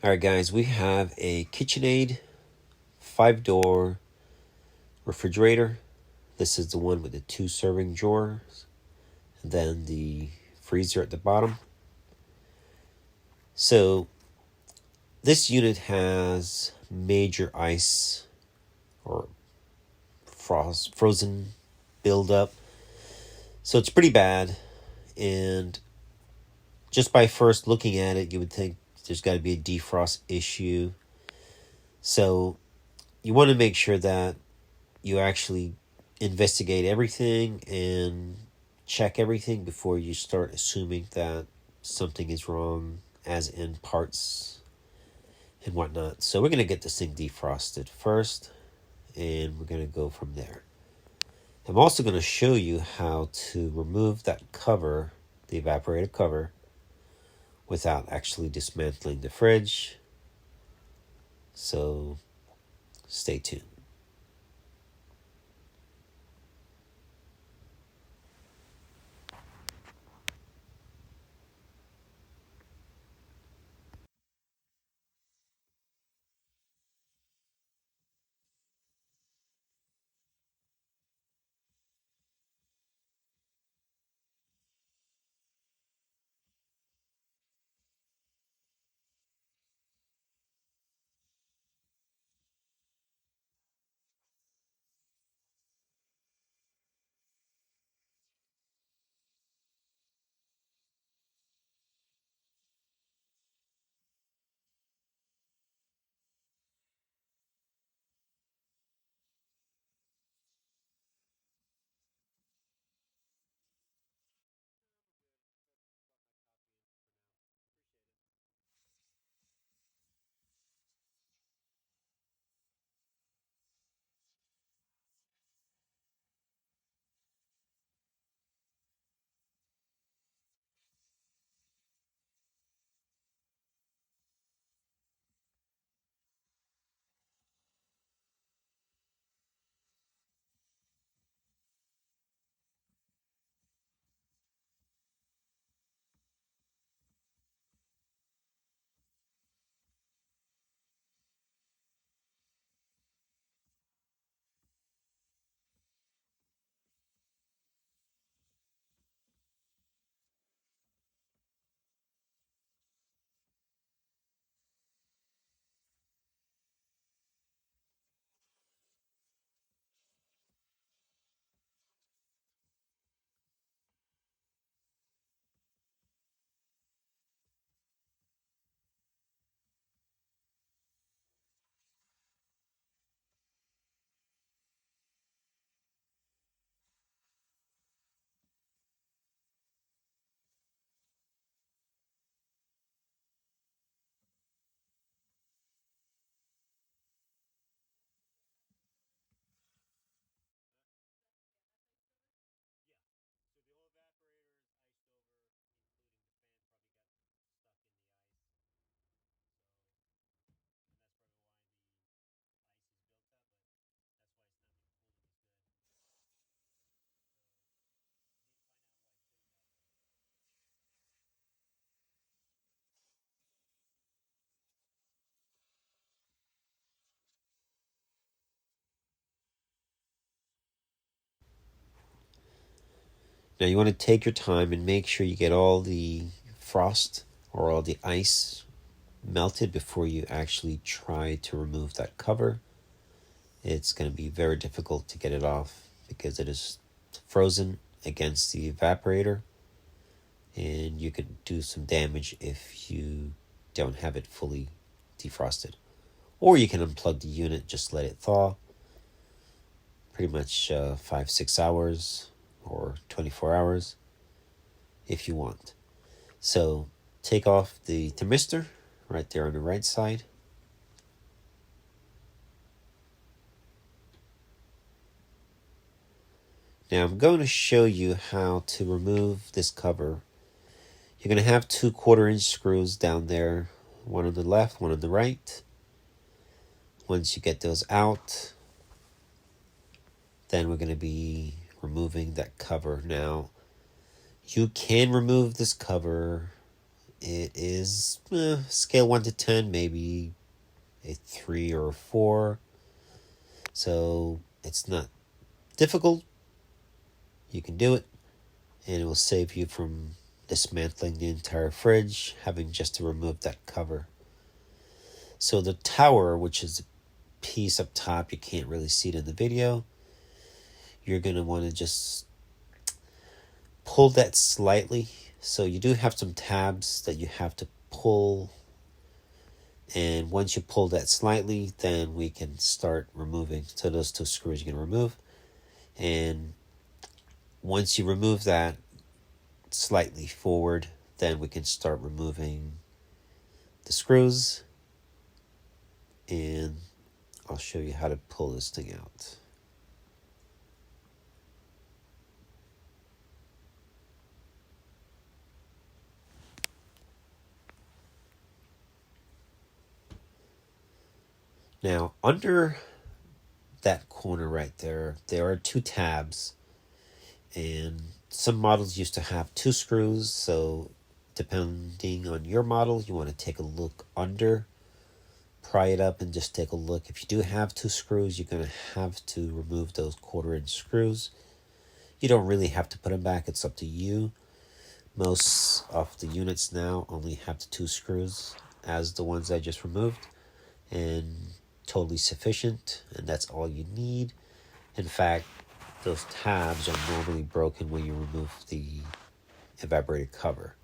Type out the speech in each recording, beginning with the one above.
Alright guys, we have a KitchenAid 5-door refrigerator. This is the one with the 2 serving drawers and then the freezer at the bottom. So this unit has major ice or frozen buildup. So it's pretty bad, and just by first looking at it you would think there's got to be a defrost issue. So you want to make sure that you actually investigate everything and check everything before you start assuming that something is wrong, as in parts and whatnot. So we're going to get this thing defrosted first, and we're going to go from there. I'm also going to show you how to remove that cover, the evaporator cover, without actually dismantling the fridge. So stay tuned. Now you want to take your time and make sure you get all the frost or all the ice melted before you actually try to remove that cover. It's going to be very difficult to get it off because it is frozen against the evaporator, and you could do some damage if you don't have it fully defrosted. Or you can unplug the unit, just let it thaw, pretty much 5-6 hours or 24 hours if you want. So take off the thermistor right there on the right side. Now I'm going to show you how to remove this cover. You're going to have 2 1/4-inch screws down there, one on the left, one on the right. Once you get those out, then we're going to be removing that cover. Now, you can remove this cover it is scale 1 to 10, maybe a 3 or a 4. So it's not difficult. You can do it, and it will save you from dismantling the entire fridge, having just to remove that cover. So the tower, which is a piece up top, you can't really see it in the video, you're going to want to just pull that slightly. So you do have some tabs that you have to pull, and once you pull that slightly, then we can start removing. So those 2 screws you're going to remove, and once you remove that slightly forward, then we can start removing the screws, and I'll show you how to pull this thing out. Now, under that corner right there are 2 tabs, and some models used to have 2 screws, so depending on your model, you want to take a look under, pry it up, and just take a look. If you do have 2 screws, you're going to have to remove those 1/4-inch screws. You don't really have to put them back, it's up to you. Most of the units now only have the 2 screws as the ones I just removed, and totally sufficient, and that's all you need. In fact, those tabs are normally broken when you remove the evaporator cover.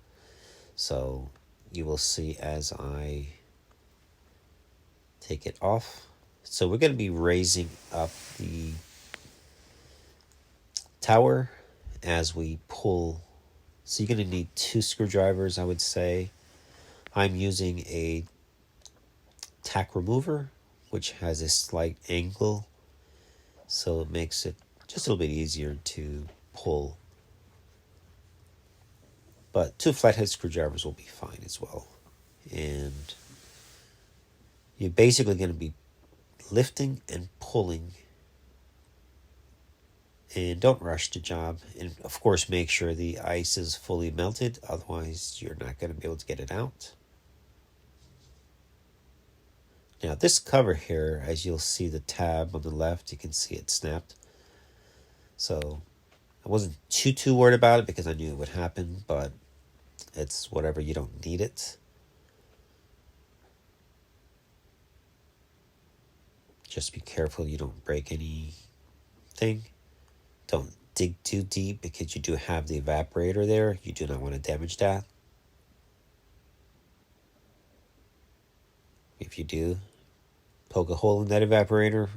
So you will see as I take it off. So we're going to be raising up the tower as we pull. So you're going to need 2 screwdrivers, I would say. I'm using a tack remover, which has a slight angle, so it makes it just a little bit easier to pull. But 2 flathead screwdrivers will be fine as well. And you're basically going to be lifting and pulling, and don't rush the job. And of course, make sure the ice is fully melted, otherwise you're not going to be able to get it out. Now this cover here, as you'll see the tab on the left, you can see it snapped. So I wasn't too worried about it because I knew it would happen, but it's whatever, you don't need it. Just be careful you don't break anything. Don't dig too deep because you do have the evaporator there. You do not want to damage that. If you do poke a hole in that evaporator,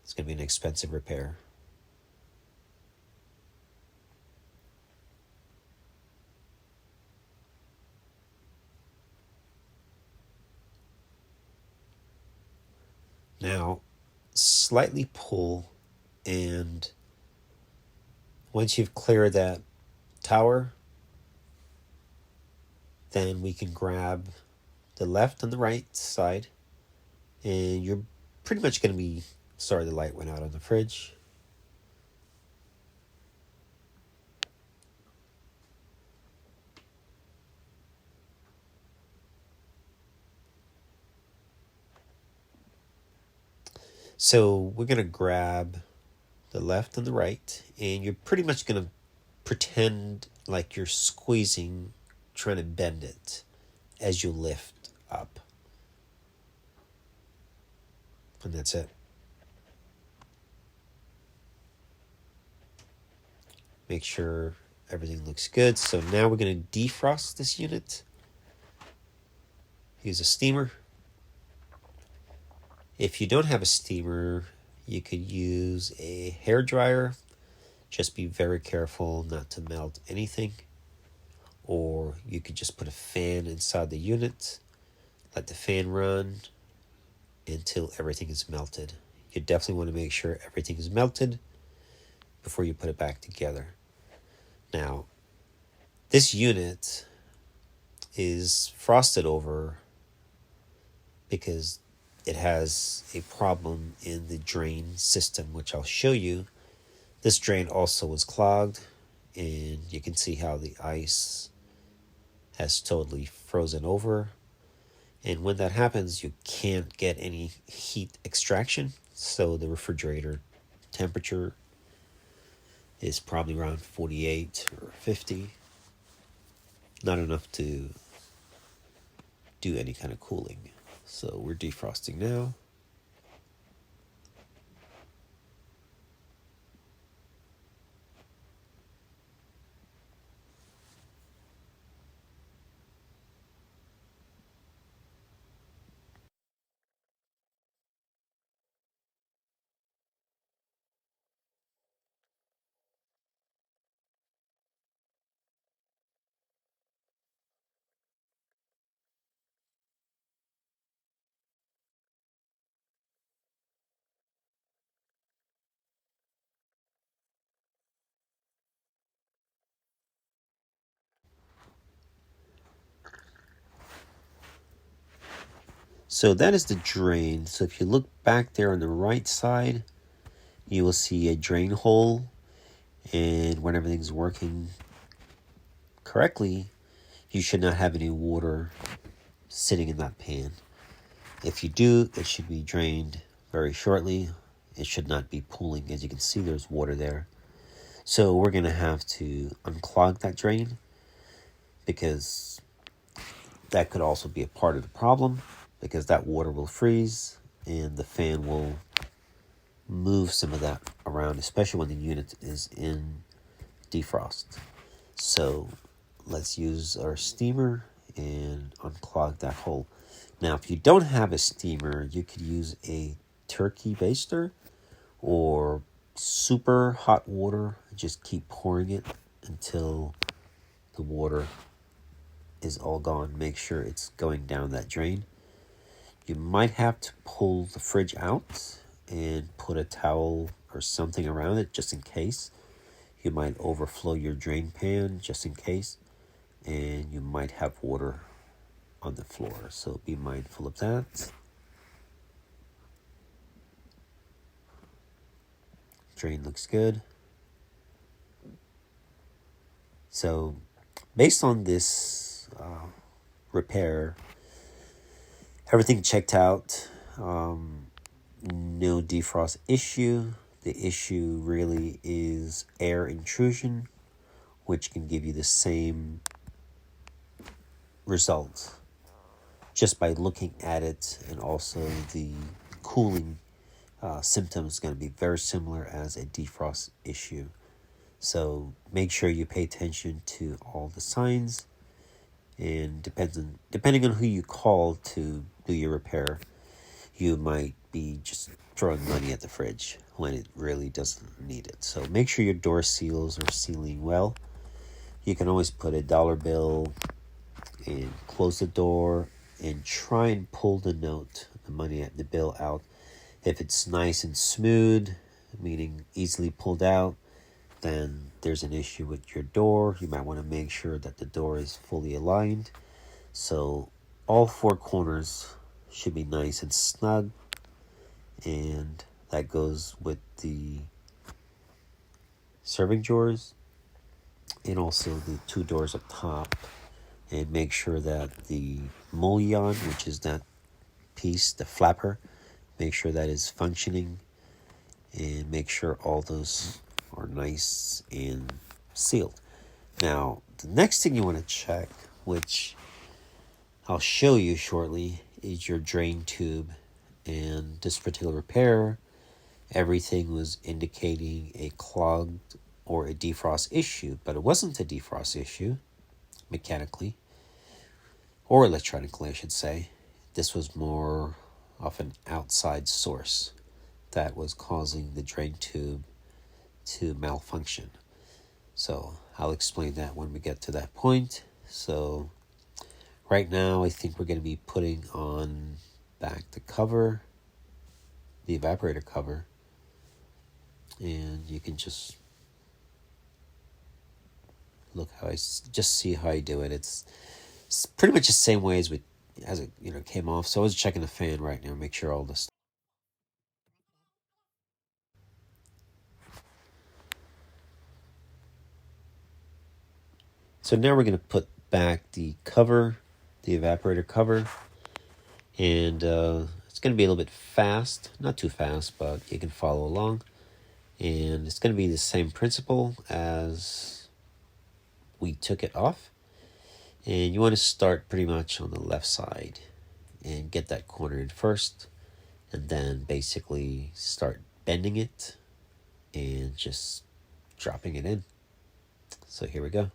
it's going to be an expensive repair. Now, slightly pull, and once you've cleared that tower, then we can grab the left and the right side, and you're pretty much going to be, sorry the light went out on the fridge. So we're going to grab the left and the right, and you're pretty much going to pretend like you're squeezing, trying to bend it as you lift up. And that's it. Make sure everything looks good. So now we're going to defrost this unit. Use a steamer. If you don't have a steamer, you could use a hair dryer. Just be very careful not to melt anything. Or you could just put a fan inside the unit, let the fan run until everything is melted. You definitely want to make sure everything is melted before you put it back together. Now, this unit is frosted over because it has a problem in the drain system, which I'll show you. This drain also was clogged, and you can see how the ice has totally frozen over. And when that happens, you can't get any heat extraction. So the refrigerator temperature is probably around 48 or 50. Not enough to do any kind of cooling. So we're defrosting now. So that is the drain. So if you look back there on the right side, you will see a drain hole. And when everything's working correctly, you should not have any water sitting in that pan. If you do, it should be drained very shortly. It should not be pooling. As you can see, there's water there. So we're going to have to unclog that drain, because that could also be a part of the problem, because that water will freeze and the fan will move some of that around, especially when the unit is in defrost. So let's use our steamer and unclog that hole. Now, if you don't have a steamer, you could use a turkey baster or super hot water. Just keep pouring it until the water is all gone. Make sure it's going down that drain. You might have to pull the fridge out and put a towel or something around it just in case. You might overflow your drain pan just in case, and you might have water on the floor, so be mindful of that. Drain looks good. So based on this repair, everything checked out. No defrost issue. The issue really is air intrusion, which can give you the same result just by looking at it, and also the cooling symptoms is going to be very similar as a defrost issue. So make sure you pay attention to all the signs, and depending on who you call to do your repair, you might be just throwing money at the fridge when it really doesn't need it. So make sure your door seals are sealing well. You can always put a dollar bill and close the door and try and pull the money at the bill out. If it's nice and smooth, meaning easily pulled out, then there's an issue with your door. You might want to make sure that the door is fully aligned. So all four corners should be nice and snug, and that goes with the serving drawers and also the two doors up top. And make sure that the mullion, which is that piece, the flapper, make sure that is functioning, and make sure all those are nice and sealed. Now, the next thing you want to check, which I'll show you shortly, is your drain tube. And this particular repair, everything was indicating a clogged or a defrost issue, but it wasn't a defrost issue mechanically or electronically, I should say. This was more of an outside source that was causing the drain tube to malfunction. So I'll explain that when we get to that point. So right now, I think we're going to be putting on back the cover, the evaporator cover, and you can just look how just see how I do it. It's pretty much the same way as it came off. So I was checking the fan right now, make sure all this. So now we're going to put back the cover, the evaporator cover, and it's going to be a little bit fast, not too fast, but you can follow along. And it's going to be the same principle as we took it off. And you want to start pretty much on the left side and get that corner in first, and then basically start bending it and just dropping it in. So here we go.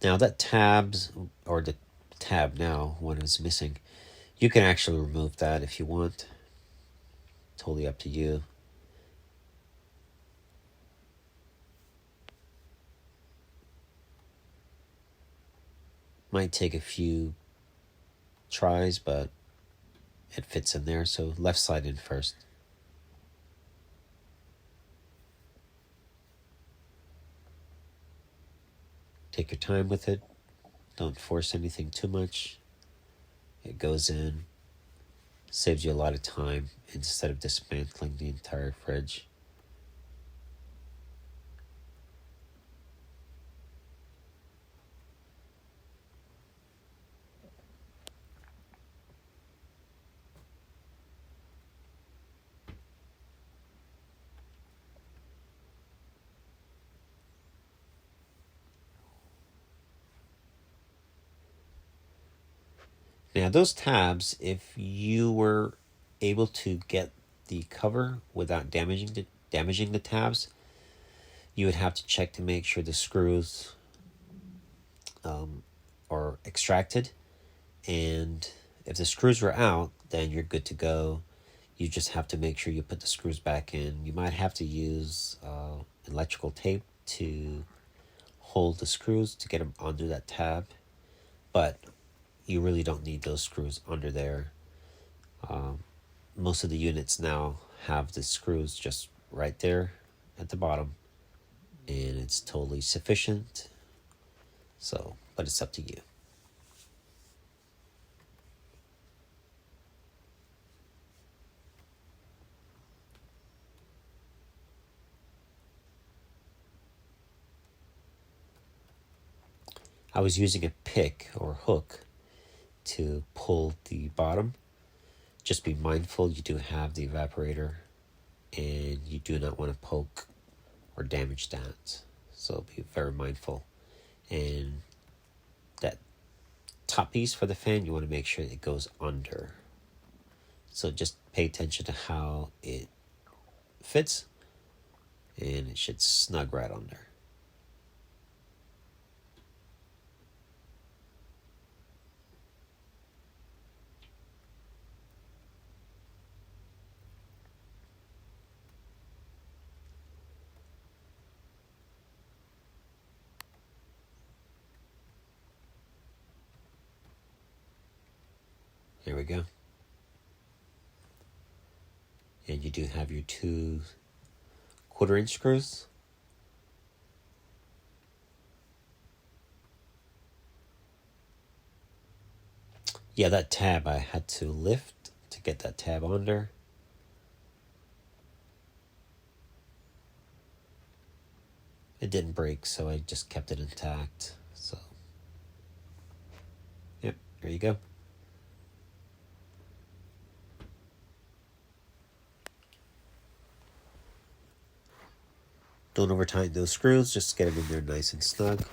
Now that tabs, or the tab now, one is missing, you can actually remove that if you want. Totally up to you. Might take a few tries, but it fits in there. So left side in first. Take your time with it. Don't force anything too much. It goes in. Saves you a lot of time instead of dismantling the entire fridge. Now those tabs, if you were able to get the cover without damaging the tabs, you would have to check to make sure the screws are extracted. And if the screws were out, then you're good to go. You just have to make sure you put the screws back in. You might have to use electrical tape to hold the screws to get them under that tab, but you really don't need those screws under there. Most of the units now have the screws just right there at the bottom, and it's totally sufficient. So, but it's up to you. I was using a pick or hook to pull the bottom. Just be mindful you do have the evaporator, and you do not want to poke or damage that. So be very mindful. And that top piece for the fan, you want to make sure it goes under. So just pay attention to how it fits, and it should snug right under. There we go. And you do have your 2 1/4-inch screws. Yeah, that tab I had to lift to get that tab under. It didn't break, so I just kept it intact. So, yep, there you go. Don't over tighten those screws, just get them in there nice and snug.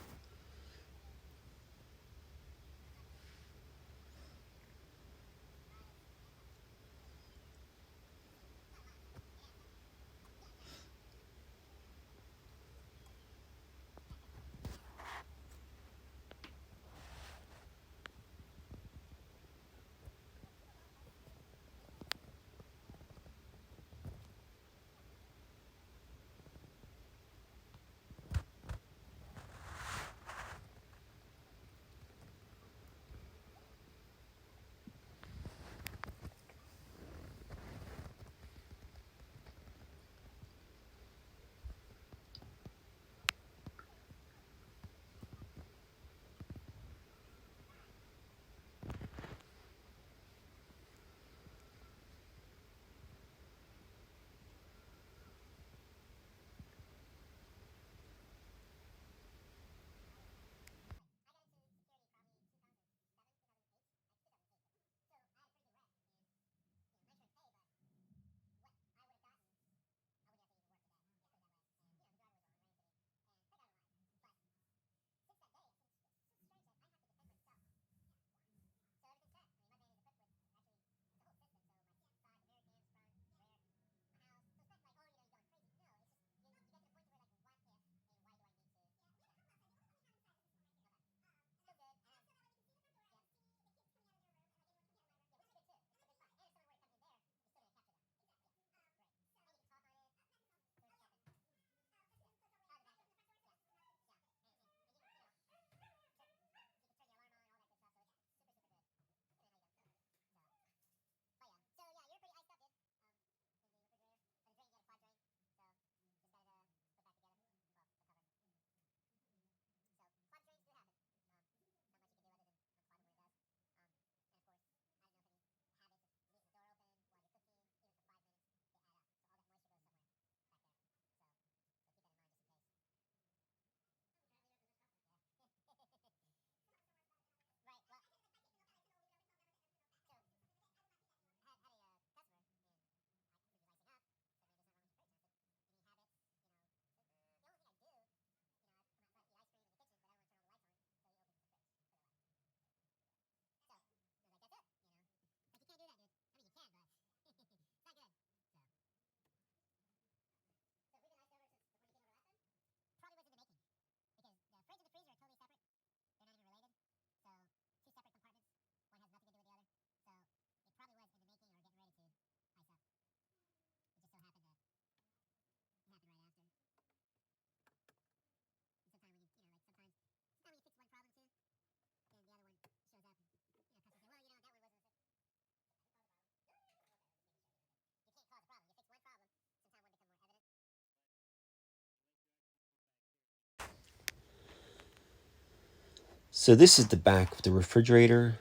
So this is the back of the refrigerator,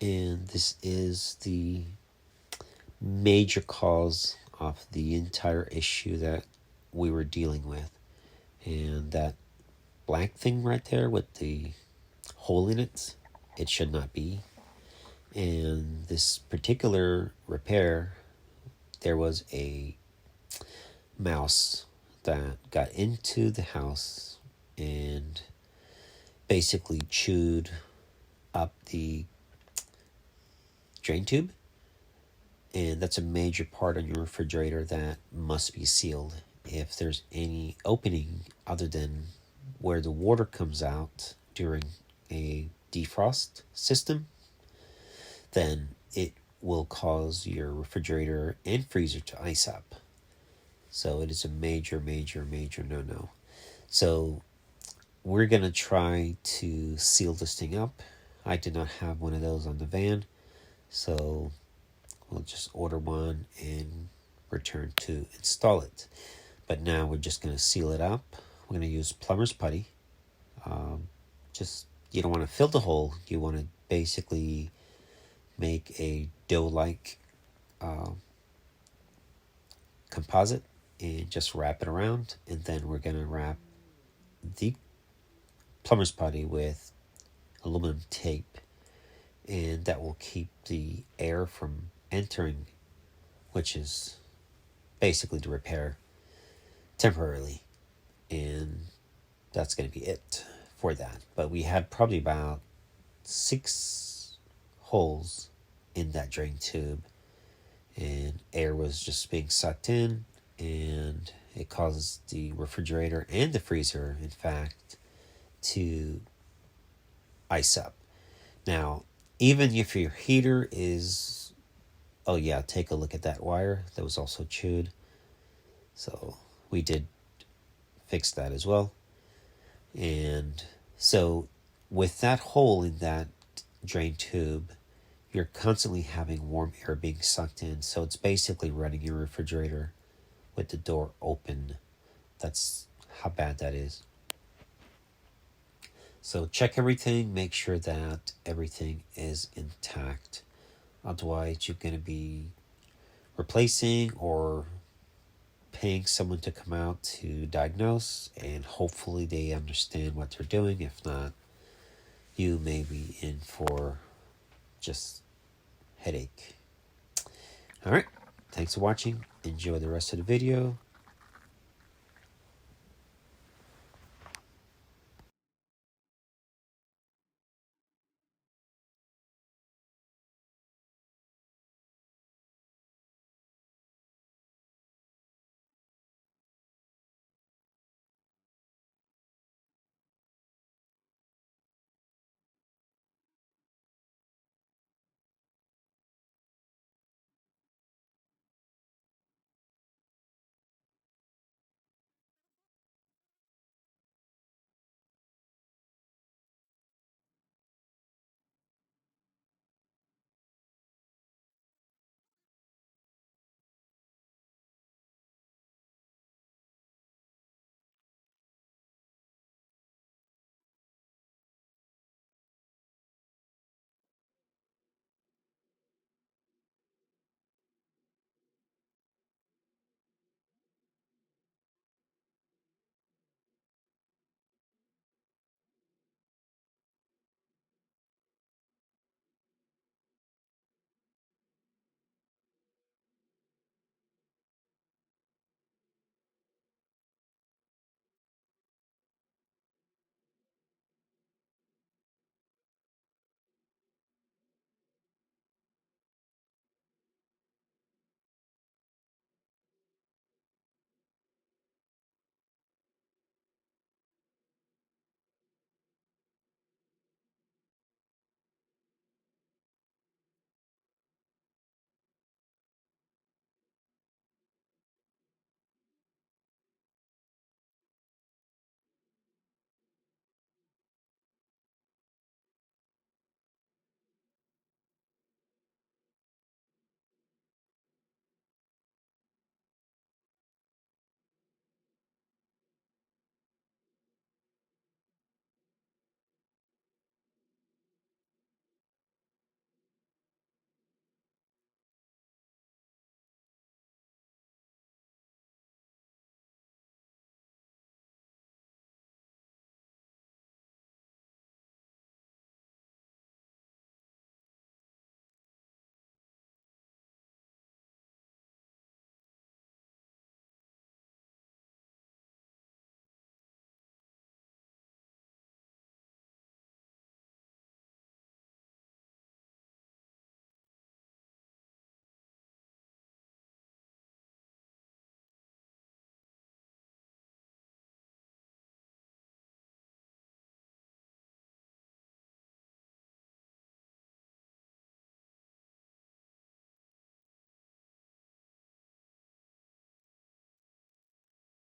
and this is the major cause of the entire issue that we were dealing with. And that black thing right there with the hole in it, it should not be. And this particular repair, there was a mouse that got into the house and basically chewed up the drain tube, and that's a major part on your refrigerator that must be sealed. If there's any opening other than where the water comes out during a defrost system, then it will cause your refrigerator and freezer to ice up. So it is a major, major, major no-no. So we're going to try to seal this thing up. I did not have one of those on the van, so we'll just order one and return to install it. But now we're just going to seal it up. We're going to use plumber's putty. You don't want to fill the hole. You want to basically make a dough-like composite and just wrap it around. And then we're going to wrap the plumber's putty with aluminum tape, and that will keep the air from entering, which is basically to repair temporarily. And that's going to be it for that. But we had probably about 6 holes in that drain tube, and air was just being sucked in, and it causes the refrigerator and the freezer, in fact, to ice up. Now, even if your heater is, oh yeah, take a look at that wire that was also chewed. So we did fix that as well. And so with that hole in that drain tube, you're constantly having warm air being sucked in. So it's basically running your refrigerator with the door open. That's how bad that is. So check everything, make sure that everything is intact. Otherwise, you're going to be replacing or paying someone to come out to diagnose, and hopefully they understand what they're doing. If not, you may be in for just headache. All right, thanks for watching. Enjoy the rest of the video.